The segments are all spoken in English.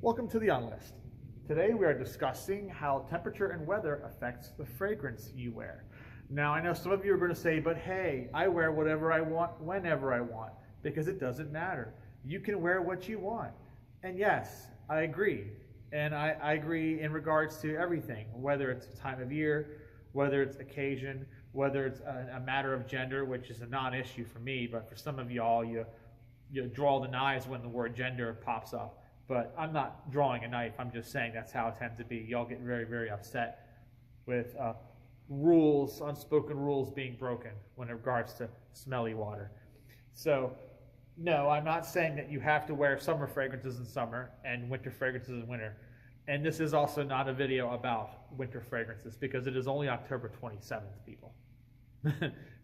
Welcome to the Unlist. Today we are discussing how temperature and weather affects the fragrance you wear. Now I know some of you are going to say, but hey, I wear whatever I want whenever I want because it doesn't matter. You can wear what you want. And yes, I agree. And I agree in regards to everything, whether it's time of year, whether it's occasion, whether it's a matter of gender, which is a non-issue for me, but for some of y'all, you draw the knives when the word gender pops up. But I'm not drawing a knife. I'm just saying that's how it tends to be. Y'all get very, very upset with rules, unspoken rules being broken when it regards to smelly water. So, no, I'm not saying that you have to wear summer fragrances in summer and winter fragrances in winter. And this is also not a video about winter fragrances because it is only October 27th, people.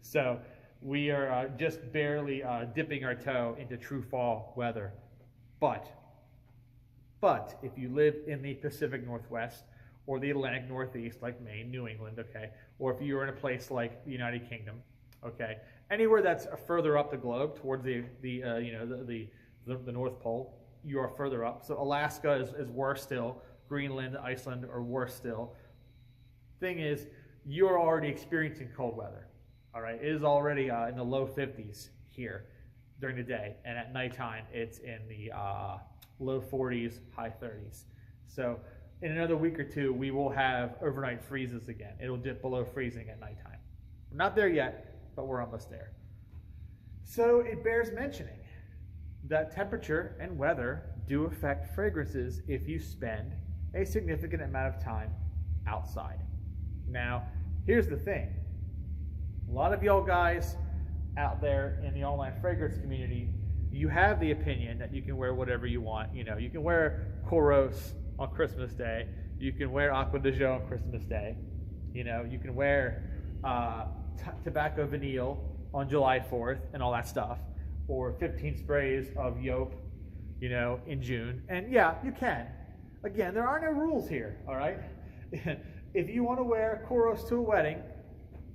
So we are just barely dipping our toe into true fall weather. But if you live in the Pacific Northwest or the Atlantic Northeast, like Maine, New England, okay, or if you're in a place like the United Kingdom, okay, anywhere that's further up the globe towards the North Pole, you are further up. So Alaska is worse still. Greenland, Iceland are worse still. Thing is, you're already experiencing cold weather. All right, it is already in the low 50s here during the day, and at nighttime it's in the low 40s, high 30s. So in another week or two, we will have overnight freezes again. It'll dip below freezing at nighttime. We're not there yet, but we're almost there. So it bears mentioning that temperature and weather do affect fragrances if you spend a significant amount of time outside. Now, here's the thing. A lot of y'all guys out there in the online fragrance community, you have the opinion that you can wear whatever you want. You know, you can wear Coros on Christmas Day. You can wear Acqua di Gio on Christmas Day. You know, you can wear tobacco vanille on July 4th and all that stuff. Or 15 sprays of Yope, you know, in June. And yeah, you can. Again, there are no rules here, all right? If you want to wear Coros to a wedding,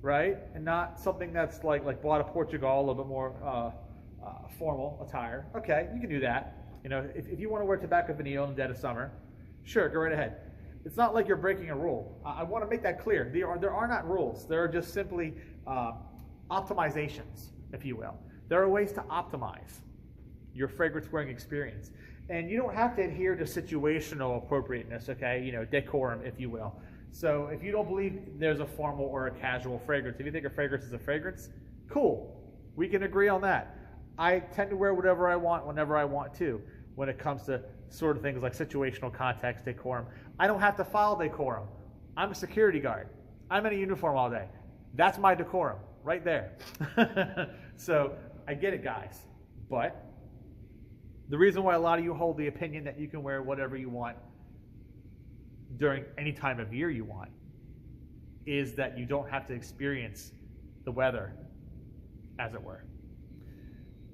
right, and not something that's like Bought of Portugal, a little bit more formal attire, okay, you can do that. You know, if you want to wear tobacco vanille in the dead of summer, sure, go right ahead. It's not like you're breaking a rule. I want to make that clear. There are not rules. There are just simply optimizations, if you will. There are ways to optimize your fragrance wearing experience. And you don't have to adhere to situational appropriateness, okay? You know, decorum, if you will. So if you don't believe there's a formal or a casual fragrance, if you think a fragrance is a fragrance, cool. We can agree on that. I tend to wear whatever I want whenever I want to when it comes to sort of things like situational context, decorum. I don't have to follow decorum. I'm a security guard. I'm in a uniform all day. That's my decorum right there. So I get it, guys. But the reason why a lot of you hold the opinion that you can wear whatever you want during any time of year you want is that you don't have to experience the weather, as it were.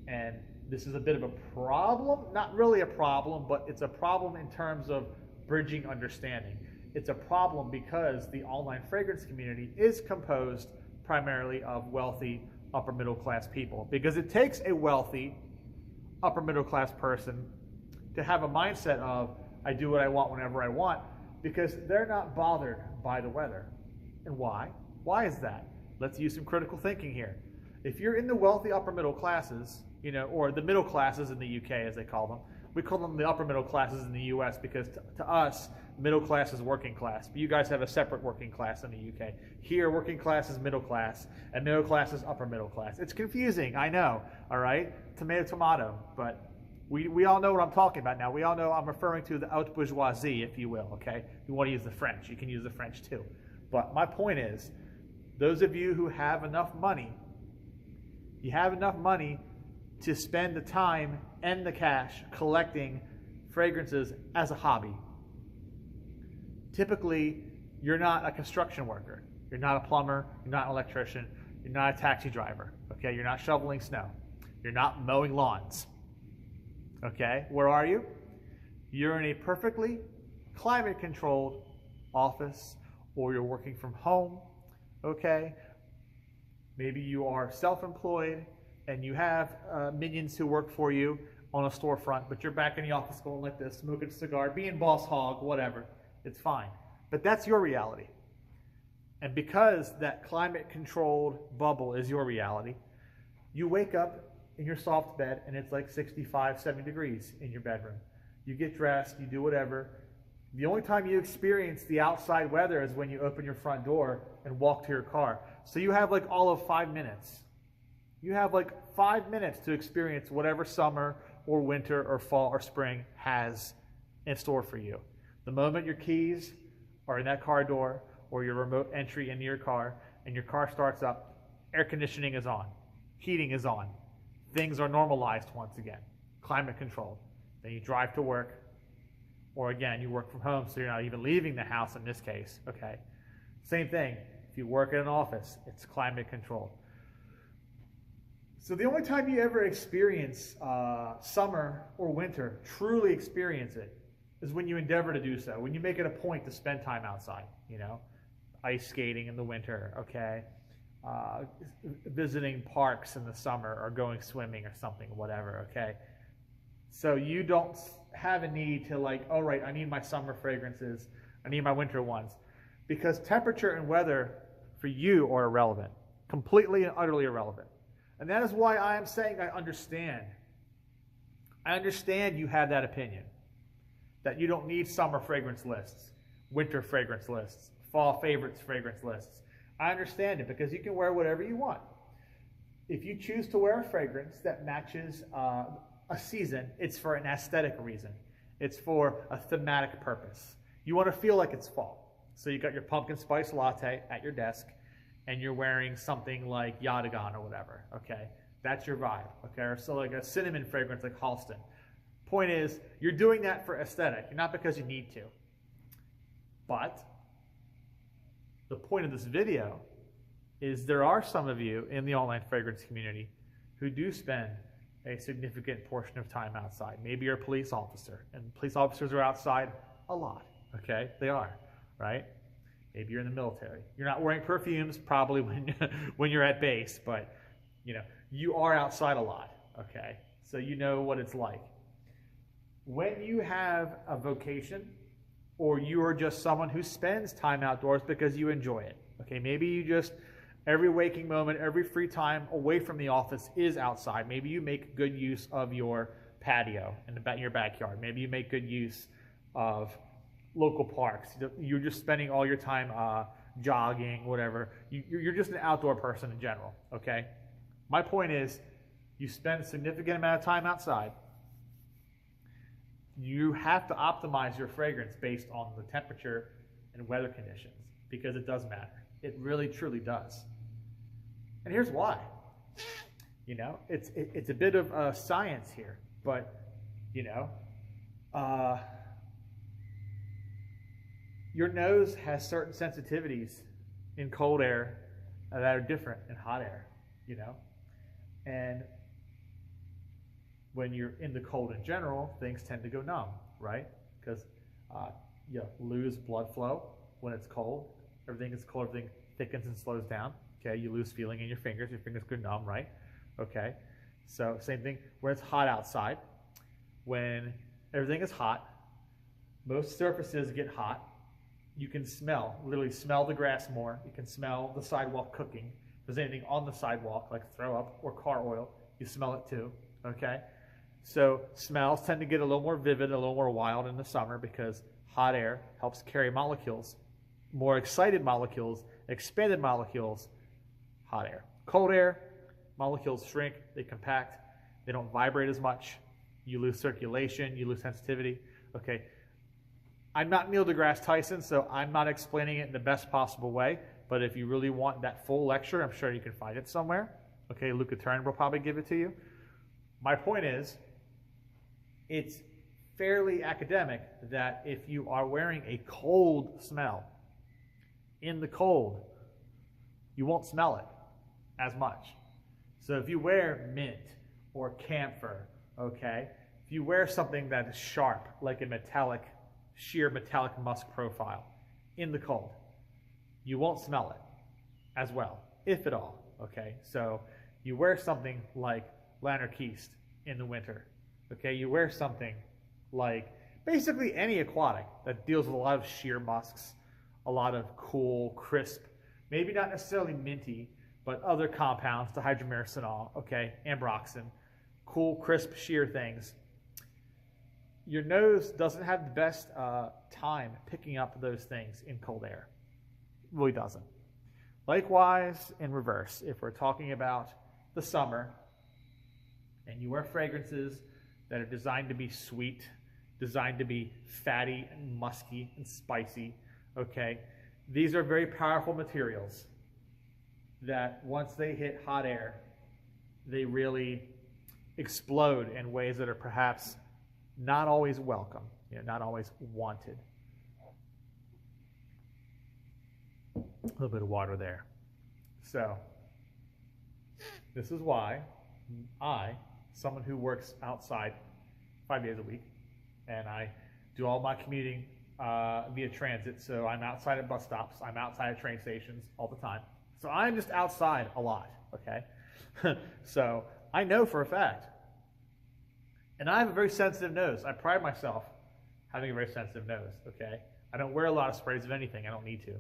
And this is a bit of a problem, not really a problem, but it's a problem in terms of bridging understanding. It's a problem because the online fragrance community is composed primarily of wealthy upper middle class people, because it takes a wealthy upper middle class person to have a mindset of I do what I want whenever I want, because they're not bothered by the weather. And why? Why is that? Let's use some critical thinking here. If you're in the wealthy upper middle classes, you know, or the middle classes in the UK as they call them, we call them the upper middle classes in the US because to us, middle class is working class. But you guys have a separate working class in the UK. Here, working class is middle class, and middle class is upper middle class. It's confusing, I know, all right? Tomato, tomato, but we all know what I'm talking about now. We all know I'm referring to the haute bourgeoisie, if you will, okay? If you want to use the French, you can use the French too. But my point is, those of you who have enough money, you have enough money to spend the time and the cash collecting fragrances as a hobby. Typically, you're not a construction worker. You're not a plumber. You're not an electrician. You're not a taxi driver. Okay? You're not shoveling snow. You're not mowing lawns. Okay? Where are you? You're in a perfectly climate-controlled office, or you're working from home. Okay? Maybe you are self-employed and you have minions who work for you. on a storefront, but you're back in the office going like this, smoking a cigar, being boss hog, whatever. It's fine. But that's your reality. And because that climate-controlled bubble is your reality, you wake up in your soft bed and it's like 65, 70 degrees in your bedroom. You get dressed, you do whatever. The only time you experience the outside weather is when you open your front door and walk to your car. So you have like all of 5 minutes. You have like 5 minutes to experience whatever summer or winter or fall or spring has in store for you. The moment your keys are in that car door or your remote entry into your car and your car starts up, air conditioning is on, heating is on, things are normalized once again, climate controlled. Then you drive to work, or again, you work from home, so you're not even leaving the house in this case, okay? Same thing, if you work in an office, it's climate controlled. So the only time you ever experience summer or winter, truly experience it, is when you endeavor to do so, when you make it a point to spend time outside, you know, ice skating in the winter, okay, visiting parks in the summer or going swimming or something, whatever, okay. So you don't have a need to like, all right, I need my summer fragrances, I need my winter ones, because temperature and weather for you are irrelevant, completely and utterly irrelevant. And that is why I am saying I understand. I understand you have that opinion, that you don't need summer fragrance lists, winter fragrance lists, fall favorites fragrance lists. I understand it because you can wear whatever you want. If you choose to wear a fragrance that matches a season, it's for an aesthetic reason. It's for a thematic purpose. You want to feel like it's fall. So you got your pumpkin spice latte at your desk and you're wearing something like Yadigan or whatever, okay? That's your vibe, okay? Or so like a cinnamon fragrance like Halston. Point is, you're doing that for aesthetic, not because you need to. But the point of this video is there are some of you in the online fragrance community who do spend a significant portion of time outside. Maybe you're a police officer, and police officers are outside a lot, okay? They are, right? Maybe you're in the military. You're not wearing perfumes probably when you're at base, but you know, you are outside a lot, okay? So you know what it's like. When you have a vocation, or you are just someone who spends time outdoors because you enjoy it, okay? Maybe you just, every waking moment, every free time away from the office is outside. Maybe you make good use of your patio in your backyard. Maybe you make good use of local parks. You're just spending all your time jogging, whatever. You're just an outdoor person in general, okay? My point is, you spend a significant amount of time outside. You have to optimize your fragrance based on the temperature and weather conditions because it does matter. It really, truly does. And here's why. You know, it's a bit of science here, but, you know, your nose has certain sensitivities in cold air that are different in hot air, you know? And when you're in the cold in general, things tend to go numb, right? Because you lose blood flow when it's cold. Everything is cold, everything thickens and slows down. Okay, you lose feeling in your fingers go numb, right? Okay, so same thing when it's hot outside. When everything is hot, most surfaces get hot. You can literally smell the grass more. You can smell the sidewalk cooking. If there's anything on the sidewalk, like throw up or car oil, you smell it too, okay? So smells tend to get a little more vivid, a little more wild in the summer because hot air helps carry molecules, more excited molecules, expanded molecules, hot air. Cold air, molecules shrink, they compact, they don't vibrate as much, you lose circulation, you lose sensitivity, okay? I'm not Neil deGrasse Tyson, so I'm not explaining it in the best possible way, but if you really want that full lecture, I'm sure you can find it somewhere. Okay, Luca Turner will probably give it to you. My point is, it's fairly academic that if you are wearing a cold smell in the cold, you won't smell it as much. So if you wear mint or camphor, okay, if you wear something that is sharp, like a metallic, sheer metallic musk profile in the cold, you won't smell it as well, if at all, okay? So you wear something like Lanarkiste in the winter, Okay, you wear something like basically any aquatic that deals with a lot of sheer musks, a lot of cool, crisp, maybe not necessarily minty, but other compounds, dihydromyrosinol, okay, ambroxan, cool, crisp, sheer things. Your nose doesn't have the best time picking up those things in cold air. It really doesn't. Likewise, in reverse, if we're talking about the summer and you wear fragrances that are designed to be sweet, designed to be fatty and musky and spicy, okay? These are very powerful materials that once they hit hot air, they really explode in ways that are perhaps not always welcome, not always wanted. A little bit of water there. So, this is why I, someone who works outside 5 days a week, and I do all my commuting via transit, so I'm outside at bus stops, I'm outside at train stations all the time. So I'm just outside a lot, okay? So I know for a fact. And I have a very sensitive nose. I pride myself having a very sensitive nose, okay? I don't wear a lot of sprays of anything. I don't need to.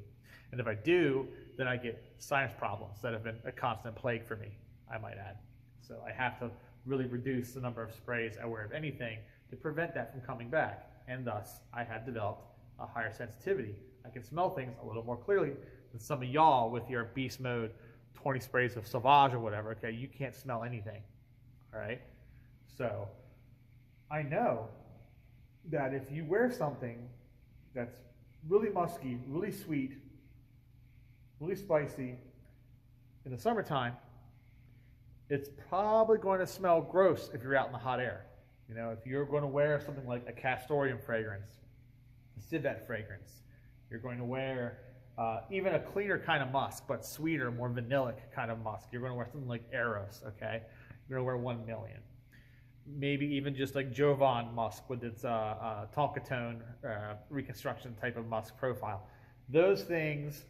And if I do, then I get sinus problems that have been a constant plague for me, I might add. So I have to really reduce the number of sprays I wear of anything to prevent that from coming back. And thus, I have developed a higher sensitivity. I can smell things a little more clearly than some of y'all with your beast mode 20 sprays of Sauvage or whatever, okay? You can't smell anything, all right? So I know that if you wear something that's really musky, really sweet, really spicy in the summertime, it's probably going to smell gross if you're out in the hot air. If you're going to wear something like a castoreum fragrance, a civet fragrance, you're going to wear even a cleaner kind of musk, but sweeter, more vanillic kind of musk. You're going to wear something like Eros, okay? You're going to wear 1 million. Maybe even just like Jovan musk with its Tonka reconstruction type of musk profile. Those things,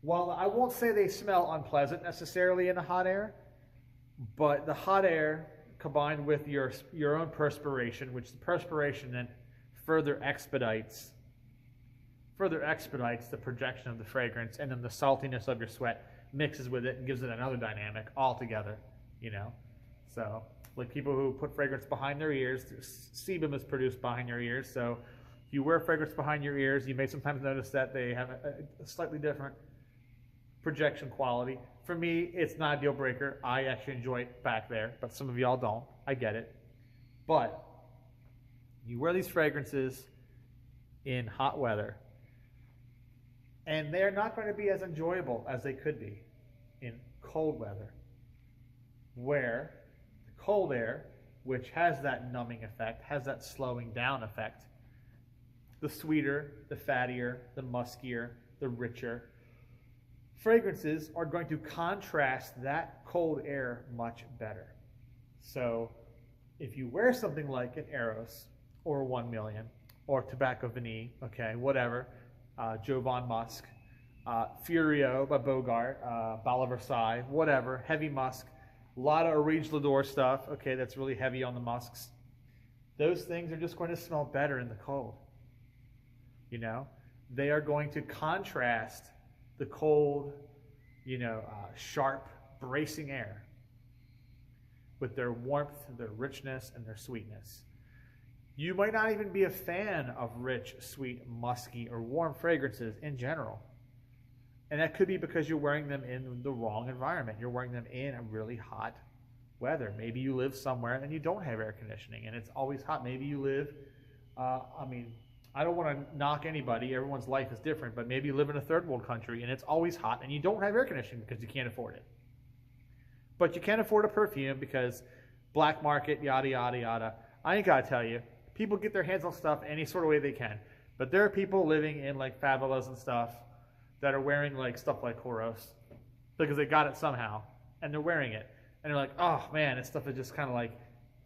while I won't say they smell unpleasant necessarily in the hot air, but the hot air combined with your own perspiration, which the perspiration then further expedites the projection of the fragrance, and then the saltiness of your sweat mixes with it and gives it another dynamic altogether, So, like people who put fragrance behind their ears, sebum is produced behind your ears, so if you wear fragrance behind your ears, you may sometimes notice that they have a slightly different projection quality. For me, it's not a deal breaker. I actually enjoy it back there, but some of y'all don't. I get it. But you wear these fragrances in hot weather, and they're not going to be as enjoyable as they could be in cold weather, where the cold air, which has that numbing effect, has that slowing down effect, the sweeter, the fattier, the muskier, the richer fragrances are going to contrast that cold air much better. So if you wear something like an Eros or 1 million or Tobacco Vanille, okay, whatever, Jovan musk, Furio by Bogart, Bala Versailles, whatever, heavy musk, a lot of Orige Lador stuff, okay, that's really heavy on the musks. Those things are just going to smell better in the cold. They are going to contrast the cold, sharp, bracing air with their warmth, their richness, and their sweetness. You might not even be a fan of rich, sweet, musky, or warm fragrances in general. And that could be because you're wearing them in the wrong environment. You're wearing them in a really hot weather. Maybe you live somewhere and you don't have air conditioning and it's always hot. Maybe you live, I don't want to knock anybody. Everyone's life is different. But maybe you live in a third world country and it's always hot and you don't have air conditioning because you can't afford it. But you can't afford a perfume because black market, yada, yada, yada. I ain't got to tell you. People get their hands on stuff any sort of way they can. But there are people living in like favelas and stuff that are wearing like stuff like Horos because they got it somehow and they're wearing it. And they're like, oh man, this stuff is just kind of like,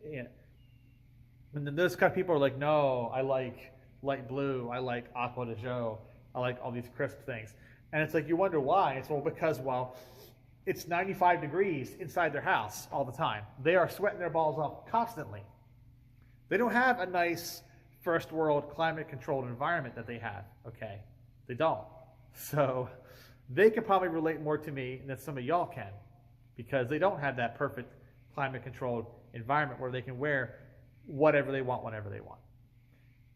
And then those kind of people are like, no, I like light blue, I like aqua de joe, I like all these crisp things. And it's like, you wonder why. It's because, it's 95 degrees inside their house all the time. They are sweating their balls off constantly. They don't have a nice first world climate controlled environment that they have, okay? They don't. So they can probably relate more to me than some of y'all can, because they don't have that perfect climate controlled environment where they can wear whatever they want whenever they want.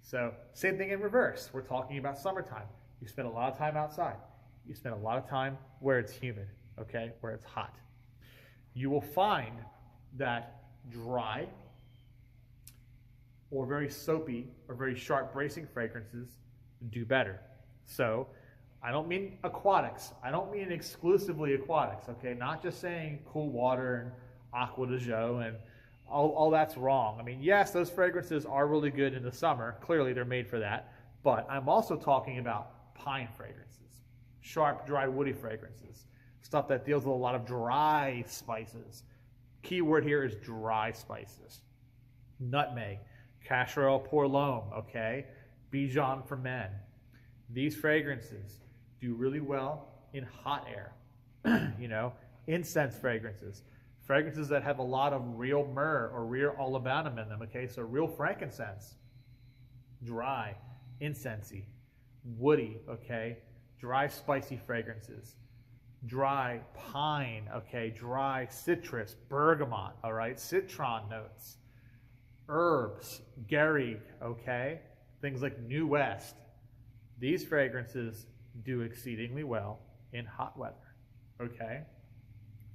So same thing in reverse. We're talking about summertime. You spend a lot of time outside. You spend a lot of time where it's humid, okay, where it's hot. You will find that dry or very soapy or very sharp bracing fragrances do better. So I don't mean aquatics. I don't mean exclusively aquatics, okay? Not just saying cool water and aqua de joe and all that's wrong. I mean, yes, those fragrances are really good in the summer. Clearly, they're made for that. But I'm also talking about pine fragrances, sharp, dry, woody fragrances, stuff that deals with a lot of dry spices. Key word here is dry spices. Nutmeg, castor oil pour l'homme, okay? Bijan for men. These fragrances do really well in hot air. You know, incense fragrances. Fragrances that have a lot of real myrrh or real olibanum in them, okay? So real frankincense. Dry, incensey, woody, okay? Dry, spicy fragrances. Dry pine, okay? Dry citrus, bergamot, all right? Citron notes. Herbs, garrigue, okay? Things like New West. These fragrances do exceedingly well in hot weather, okay?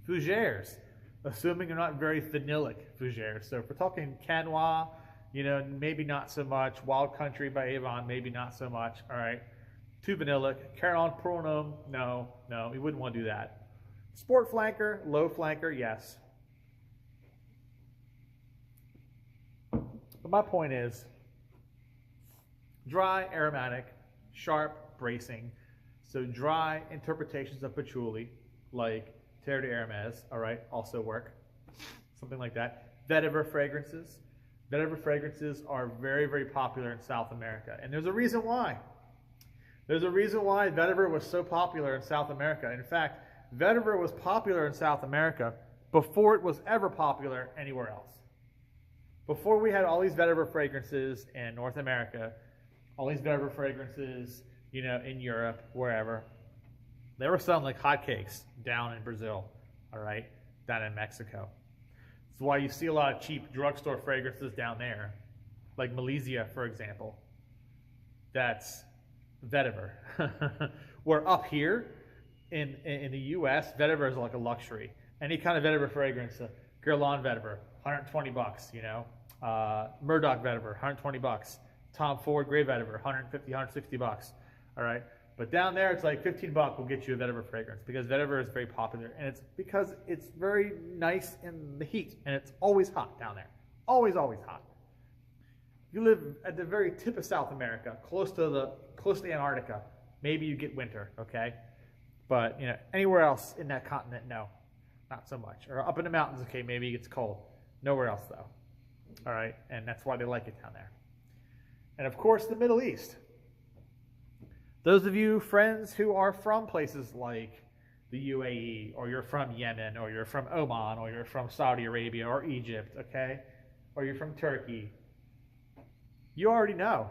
Fougères, assuming they're not very vanillic fougères. So if we're talking Canois, you know, maybe not so much. Wild Country by Avon, maybe not so much, all right? Too vanillic. Caron pour l'homme, no, we wouldn't want to do that. Sport flanker, low flanker, yes. But my point is, dry, aromatic, sharp, bracing. So dry interpretations of patchouli, like Terre de Hermes, all right, also work. Something like that. Vetiver fragrances. Vetiver fragrances are very, very popular in South America. And there's a reason why. There's a reason why vetiver was so popular in South America. In fact, vetiver was popular in South America before it was ever popular anywhere else. Before we had all these vetiver fragrances in North America, all these vetiver fragrances, you know, in Europe, wherever, they were selling like hotcakes down in Brazil, all right, down in Mexico. That's why you see a lot of cheap drugstore fragrances down there, like Malaysia, for example. That's vetiver. Where up here in the U.S., vetiver is like a luxury. Any kind of vetiver fragrance, Guerlain vetiver, $120, you know. Murdoch vetiver, $120. Tom Ford gray vetiver, $150, $160, all right. But down there, it's like $15 will get you a vetiver fragrance, because vetiver is very popular, and it's because it's very nice in the heat, and it's always hot down there, always hot. If you live at the very tip of South America, close to Antarctica, maybe you get winter, okay? But you know, anywhere else in that continent, no, not so much. Or up in the mountains, okay, maybe it gets cold. Nowhere else though, all right? And that's why they like it down there. And of course, the Middle East. Those of you friends who are from places like the UAE, or you're from Yemen, or you're from Oman, or you're from Saudi Arabia, or Egypt, okay? Or you're from Turkey, you already know.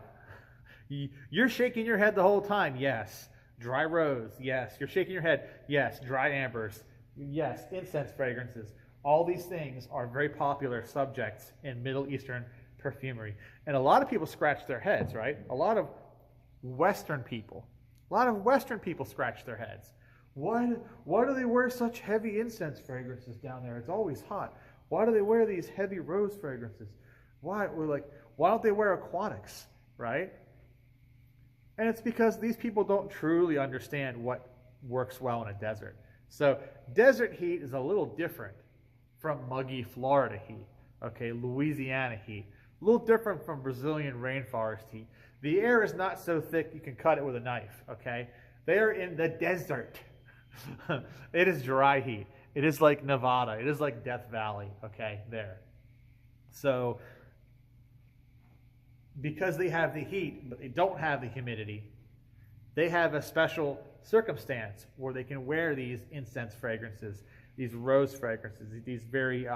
You're shaking your head the whole time. Yes. Dry rose. Yes. You're shaking your head. Yes. Dry ambers. Yes. Incense fragrances. All these things are very popular subjects in Middle Eastern perfumery. And a lot of people scratch their heads, right? A lot of Western people scratch their heads. Why do they wear such heavy incense fragrances down there? It's always hot. Why do they wear these heavy rose fragrances? Why don't they wear aquatics, right? And it's because these people don't truly understand what works well in a desert. So desert heat is a little different from muggy Florida heat, okay, Louisiana heat. A little different from Brazilian rainforest heat. The air is not so thick you can cut it with a knife, okay? They are in the desert. It is dry heat. It is like Nevada. It is like Death Valley, okay, there. So because they have the heat, but they don't have the humidity, they have a special circumstance where they can wear these incense fragrances, these rose fragrances, these very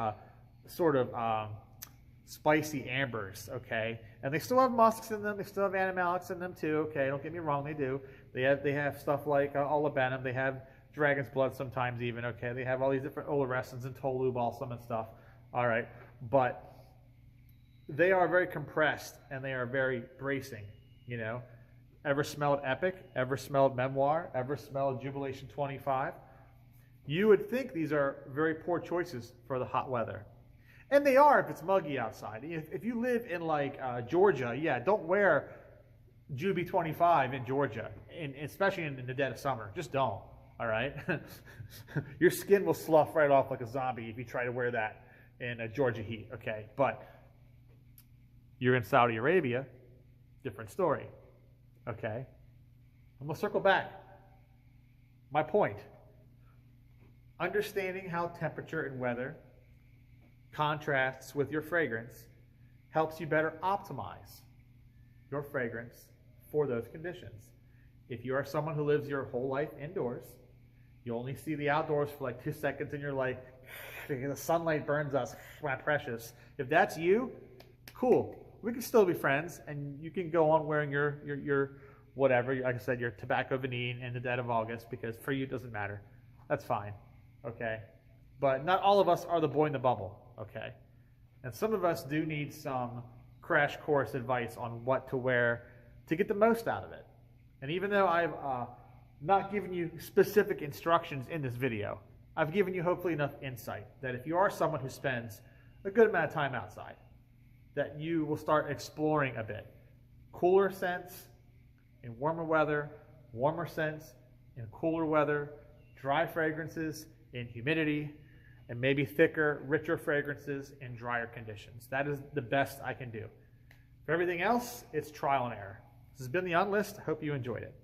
spicy ambers, okay? And they still have musks in them. They still have animalics in them too, okay? Don't get me wrong, they do. They have stuff like olibanum. They have dragon's blood sometimes even, okay? They have all these different oleresins and tolu balsam and stuff, all right? But they are very compressed and they are very bracing, you know? Ever smelled Epic? Ever smelled Memoir? Ever smelled Jubilation 25? You would think these are very poor choices for the hot weather. And they are if it's muggy outside. If you live in like Georgia, yeah, don't wear Juby 25 in Georgia, and especially in the dead of summer. Just don't, all right? Your skin will slough right off like a zombie if you try to wear that in a Georgia heat, okay? But you're in Saudi Arabia, different story, okay? I'm going to circle back. My point. Understanding how temperature and weather contrasts with your fragrance helps you better optimize your fragrance for those conditions. If you are someone who lives your whole life indoors, you only see the outdoors for like 2 seconds and you're like, the sunlight burns us, my precious. If that's you, cool. We can still be friends and you can go on wearing your whatever, like I said, your tobacco vanine in the dead of August, because for you it doesn't matter. That's fine, okay? But not all of us are the boy in the bubble, okay? And some of us do need some crash course advice on what to wear to get the most out of it. And even though I've not given you specific instructions in this video, I've given you hopefully enough insight that if you are someone who spends a good amount of time outside, that you will start exploring a bit. Cooler scents in warmer weather, warmer scents in cooler weather, dry fragrances in humidity, and maybe thicker, richer fragrances in drier conditions. That is the best I can do. For everything else, it's trial and error. This has been The Unlist. I hope you enjoyed it.